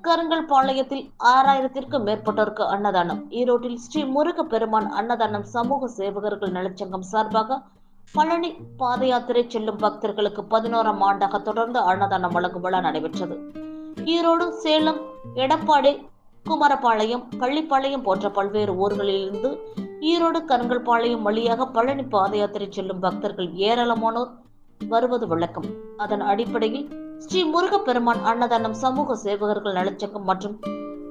கருங்கல் பாளையத்தில் 6000த்திற்கும் மேற்பட்டோருக்கு அன்னதானம். ஈரோட்டில் ஸ்ரீ முருக பெருமான் அன்னதானம் சமூக சேவகர்கள் நலச்சங்கம் சார்பாக பழனி பாத யாத்திரை செல்லும் பக்தர்களுக்கு 11ஆம் ஆண்டாக தொடர்ந்து அன்னதானம் வழங்கும் விழா நடைபெற்றது. ஈரோடு, சேலம், எடப்பாடி, குமாரபாளையம், பள்ளிப்பாளையம் போன்ற பல்வேறு ஊர்களிலிருந்து ஈரோடு கருங்கல்பாளையம் வழியாக பழனி பாத யாத்திரை செல்லும் பக்தர்கள் ஏராளமானோர் வருவது வழக்கம். அதன் அடிப்படையில் ஸ்ரீ முருக பெருமான் அன்னதானம் சமூக சேவகர்கள் நலச்சங்கம் மற்றும்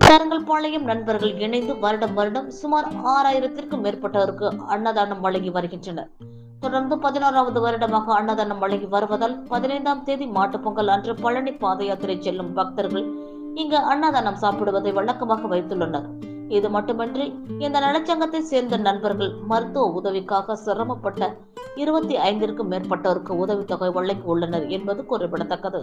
கருங்கல்பாளையம் நண்பர்கள் இணைந்து வருடம் சுமார் 6000த்திற்கும் மேற்பட்டோருக்கு அன்னதானம் வழங்கி வருகின்றனர். தொடர்ந்து 11வது வருடமாக அன்னதானம் வழங்கி வருவதால் 15ஆம் தேதி மாட்டுப்பொங்கல் அன்று பழனி பாத யாத்திரை செல்லும் பக்தர்கள் இங்கு அன்னதானம் சாப்பிடுவதை வழக்கமாக வைத்துள்ளனர். இது மட்டுமின்றி இந்த நலச்சங்கத்தை சேர்ந்த நண்பர்கள் மருத்துவ உதவிக்காக சிரமப்பட்ட 25ற்கும் மேற்பட்டோருக்கு உதவித்தொகை வழங்கி உள்ளனர் என்பது குறிப்பிடத்தக்கது.